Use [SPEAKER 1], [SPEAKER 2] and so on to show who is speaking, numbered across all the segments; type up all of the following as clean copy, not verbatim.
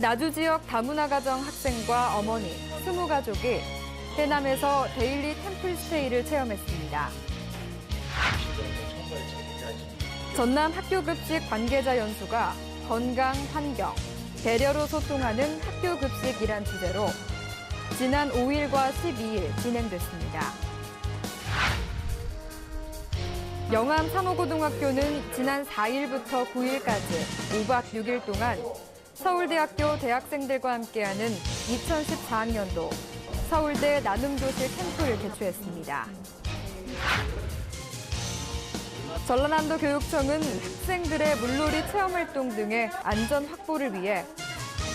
[SPEAKER 1] 나주 지역 다문화 가정 학생과 어머니, 20가족이 해남에서 데일리 템플스테이를 체험했습니다. 전남 학교급식 관계자 연수가 건강, 환경, 배려로 소통하는 학교급식이란 주제로 지난 5일과 12일 진행됐습니다. 영암 3호고등학교는 지난 4일부터 9일까지 5박 6일 동안 서울대학교 대학생들과 함께하는 2014학년도 서울대 나눔교실 캠프를 개최했습니다. 전라남도 교육청은 학생들의 물놀이 체험활동 등의 안전 확보를 위해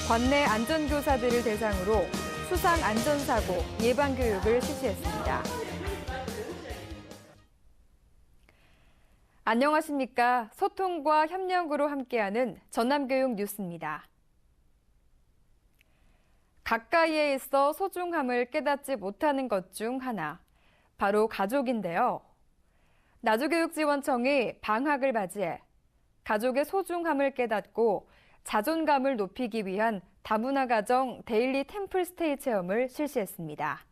[SPEAKER 1] 관내 안전교사들을 대상으로 수상 안전사고 예방교육을 실시했습니다. 안녕하십니까. 소통과 협력으로 함께하는 전남교육 뉴스입니다. 가까이에 있어 소중함을 깨닫지 못하는 것 중 하나, 바로 가족인데요. 나주교육지원청이 방학을 맞이해 가족의 소중함을 깨닫고 자존감을 높이기 위한 다문화 가정 데일리 템플스테이 체험을 실시했습니다.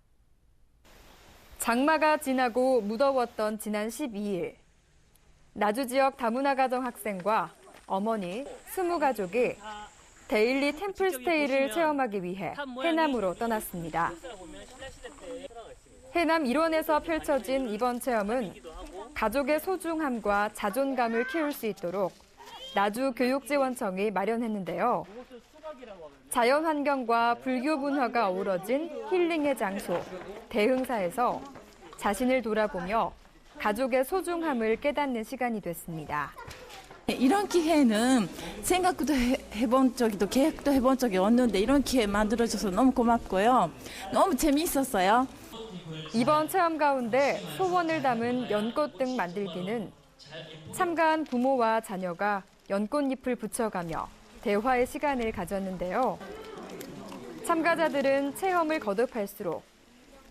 [SPEAKER 1] 장마가 지나고 무더웠던 지난 12일, 나주 지역 다문화 가정 학생과 어머니, 20가족이 데일리 템플스테이를 체험하기 위해 해남으로 떠났습니다. 해남 일원에서 펼쳐진 이번 체험은 가족의 소중함과 자존감을 키울 수 있도록 나주교육지원청이 마련했는데요. 자연환경과 불교 문화가 어우러진 힐링의 장소, 대흥사에서 자신을 돌아보며 가족의 소중함을 깨닫는 시간이 됐습니다.
[SPEAKER 2] 이런 기회는 생각도 해본 적도 계획도 해본 적이 없는데 이런 기회 만들어줘서 너무 고맙고요. 너무 재미있었어요.
[SPEAKER 1] 이번 체험 가운데 소원을 담은 연꽃등 만들기는 참가한 부모와 자녀가 연꽃잎을 붙여가며 대화의 시간을 가졌는데요. 참가자들은 체험을 거듭할수록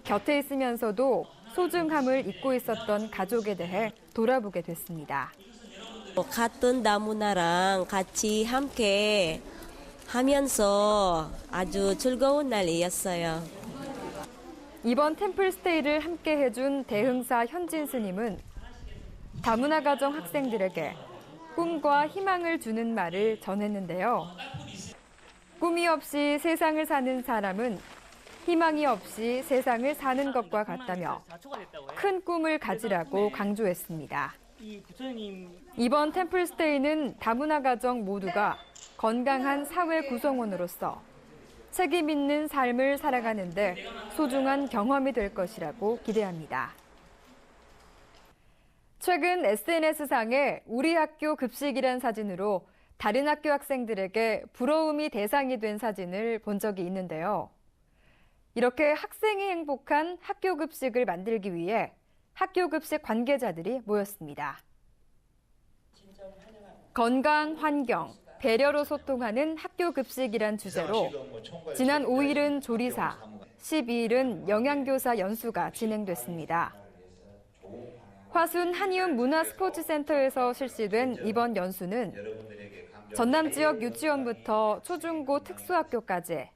[SPEAKER 1] 곁에 있으면서도 소중함을 잊고 있었던 가족에 대해 돌아보게 됐습니다.
[SPEAKER 3] 같은 다문화랑 같이 함께 하면서 아주 즐거운 날이었어요.
[SPEAKER 1] 이번 템플스테이를 함께 해준 대흥사 현진 스님은 다문화 가정 학생들에게 꿈과 희망을 주는 말을 전했는데요. 꿈이 없이 세상을 사는 사람은 희망이 없이 세상을 사는 것과 같다며 큰 꿈을 가지라고 강조했습니다. 이번 템플스테이는 다문화 가정 모두가 건강한 사회 구성원으로서 책임 있는 삶을 살아가는데 소중한 경험이 될 것이라고 기대합니다. 최근 SNS상에 우리 학교 급식이란 사진으로 다른 학교 학생들에게 부러움이 대상이 된 사진을 본 적이 있는데요. 이렇게 학생이 행복한 학교 급식을 만들기 위해 학교 급식 관계자들이 모였습니다. 건강, 환경, 배려로 소통하는 학교 급식이란 주제로 지난 5일은 조리사, 12일은 영양교사 연수가 진행됐습니다. 화순 한이움 문화스포츠센터에서 실시된 이번 연수는 전남 지역 유치원부터 초중고 특수학교까지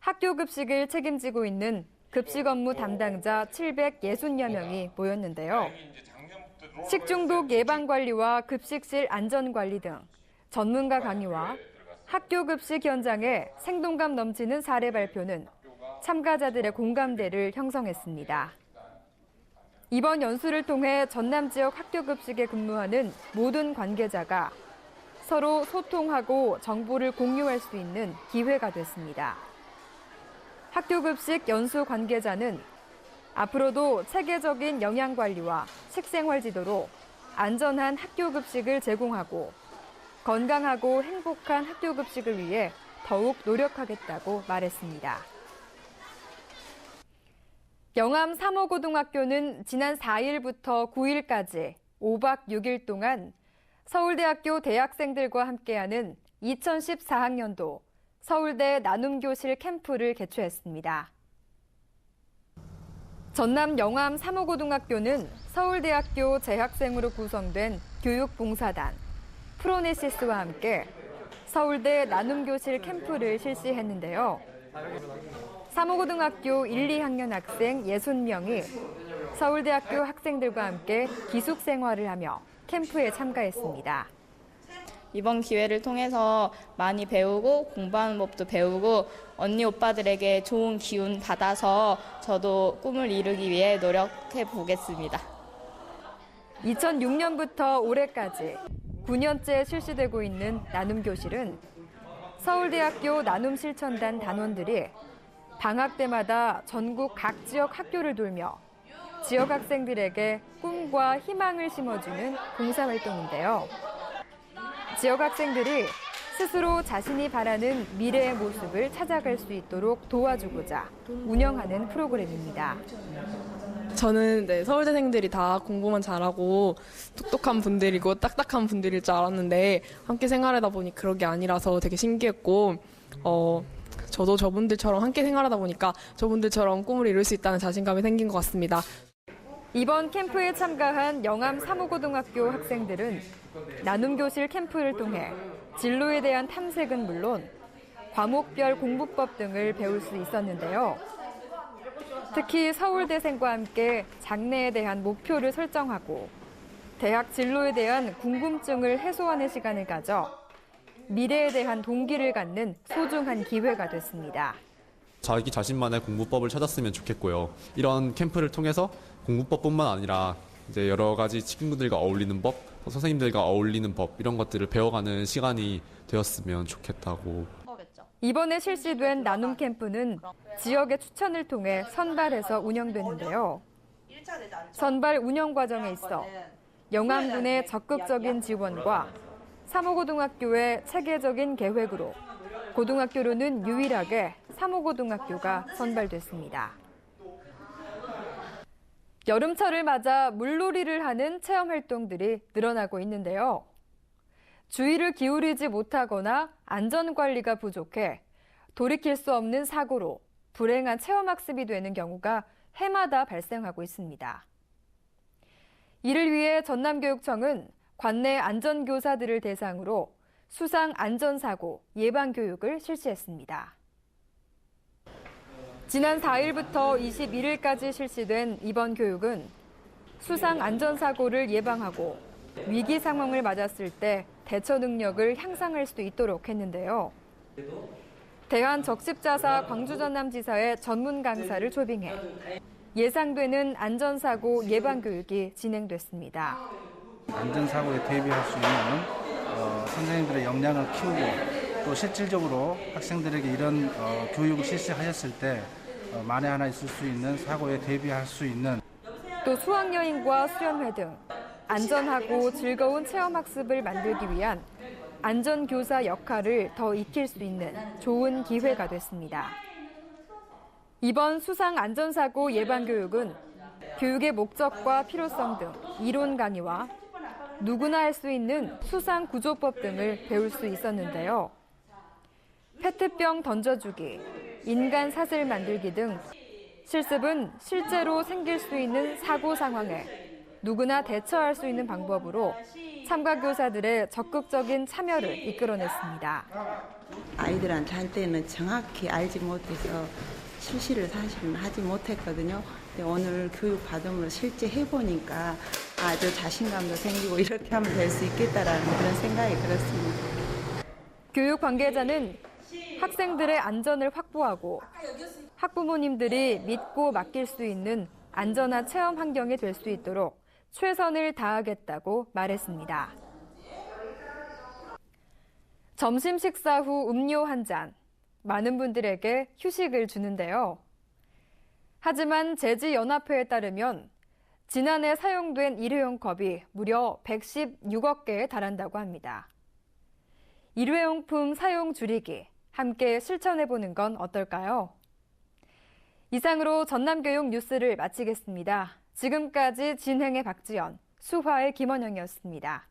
[SPEAKER 1] 학교 급식을 책임지고 있는 급식 업무 담당자 760여 명이 모였는데요. 식중독 예방 관리와 급식실 안전 관리 등 전문가 강의와 학교 급식 현장의 생동감 넘치는 사례 발표는 참가자들의 공감대를 형성했습니다. 이번 연수를 통해 전남 지역 학교 급식에 근무하는 모든 관계자가 서로 소통하고 정보를 공유할 수 있는 기회가 됐습니다. 학교 급식 연수 관계자는 앞으로도 체계적인 영양 관리와 식생활 지도로 안전한 학교 급식을 제공하고 건강하고 행복한 학교 급식을 위해 더욱 노력하겠다고 말했습니다. 영암 3호고등학교는 지난 4일부터 9일까지 5박 6일 동안 서울대학교 대학생들과 함께하는 2014학년도 서울대 나눔교실 캠프를 개최했습니다. 전남 영암 3호고등학교는 서울대학교 재학생으로 구성된 교육봉사단 프로네시스와 함께 서울대 나눔교실 캠프를 실시했는데요. 사무고등학교 1, 2학년 학생 60명이 서울대학교 학생들과 함께 기숙생활을 하며 캠프에 참가했습니다.
[SPEAKER 4] 이번 기회를 통해서 많이 배우고 공부하는 법도 배우고 언니 오빠들에게 좋은 기운 받아서 저도 꿈을 이루기 위해 노력해 보겠습니다.
[SPEAKER 1] 2006년부터 올해까지 9년째 실시되고 있는 나눔교실은 서울대학교 나눔실천단 단원들이 방학 때마다 전국 각 지역 학교를 돌며 지역 학생들에게 꿈과 희망을 심어주는 봉사활동인데요. 지역 학생들이 스스로 자신이 바라는 미래의 모습을 찾아갈 수 있도록 도와주고자 운영하는 프로그램입니다.
[SPEAKER 5] 저는 서울대생들이 다 공부만 잘하고 똑똑한 분들이고 딱딱한 분들일 줄 알았는데 함께 생활하다 보니 그런 게 아니라서 되게 신기했고 저도 저분들처럼 함께 생활하다 보니까 저분들처럼 꿈을 이룰 수 있다는 자신감이 생긴 것 같습니다.
[SPEAKER 1] 이번 캠프에 참가한 영암 사무고등학교 학생들은 나눔교실 캠프를 통해 진로에 대한 탐색은 물론 과목별 공부법 등을 배울 수 있었는데요. 특히 서울대생과 함께 장래에 대한 목표를 설정하고 대학 진로에 대한 궁금증을 해소하는 시간을 가져 미래에 대한 동기를 갖는 소중한 기회가 됐습니다.
[SPEAKER 6] 자기 자신만의 공부법을 찾았으면 좋겠고요. 이런 캠프를 통해서 공부법뿐만 아니라 이제 여러 가지 친구들과 어울리는 법, 선생님들과 어울리는 법 이런 것들을 배워가는 시간이 되었으면 좋겠다고.
[SPEAKER 1] 이번에 실시된 나눔 캠프는 지역의 추천을 통해 선발해서 운영되는데요. 선발 운영 과정에 있어 영암군의 적극적인 지원과 사무고등학교의 체계적인 계획으로 고등학교로는 유일하게 사무고등학교가 선발됐습니다. 여름철을 맞아 물놀이를 하는 체험 활동들이 늘어나고 있는데요. 주의를 기울이지 못하거나 안전관리가 부족해 돌이킬 수 없는 사고로 불행한 체험학습이 되는 경우가 해마다 발생하고 있습니다. 이를 위해 전남교육청은 관내 안전교사들을 대상으로 수상 안전사고 예방교육을 실시했습니다. 지난 4일부터 21일까지 실시된 이번 교육은 수상 안전사고를 예방하고 위기 상황을 맞았을 때 대처 능력을 향상할 수 있도록 했는데요. 대한적십자사 광주전남지사의 전문 강사를 초빙해 예상되는 안전사고 예방교육이 진행됐습니다.
[SPEAKER 7] 안전사고에 대비할 수 있는 선생님들의 역량을 키우고 또 실질적으로 학생들에게 이런 교육을 실시하였을 때 만에 하나 있을 수 있는 사고에 대비할 수 있는
[SPEAKER 1] 또 수학여행과 수련회 등 안전하고 즐거운 체험학습을 만들기 위한 안전교사 역할을 더 익힐 수 있는 좋은 기회가 됐습니다. 이번 수상 안전사고 예방교육은 교육의 목적과 필요성 등 이론 강의와 누구나 할 수 있는 수상 구조법 등을 배울 수 있었는데요. 페트병 던져주기, 인간 사슬 만들기 등 실습은 실제로 생길 수 있는 사고 상황에 누구나 대처할 수 있는 방법으로 참가 교사들의 적극적인 참여를 이끌어냈습니다.
[SPEAKER 8] 아이들한테 할 때는 정확히 알지 못해서 실시를 사실은 하지 못했거든요. 근데 오늘 교육 받으면서 실제 해보니까 아주 자신감도 생기고 이렇게 하면 될 수 있겠다라는 그런 생각이 들었습니다.
[SPEAKER 1] 교육 관계자는 학생들의 안전을 확보하고 학부모님들이 믿고 맡길 수 있는 안전한 체험 환경이 될 수 있도록 최선을 다하겠다고 말했습니다. 점심 식사 후 음료 한 잔, 많은 분들에게 휴식을 주는데요. 하지만 제지연합회에 따르면 지난해 사용된 일회용 컵이 무려 116억 개에 달한다고 합니다. 일회용품 사용 줄이기, 함께 실천해보는 건 어떨까요? 이상으로 전남교육 뉴스를 마치겠습니다. 지금까지 진행의 박지연, 수화의 김원영이었습니다.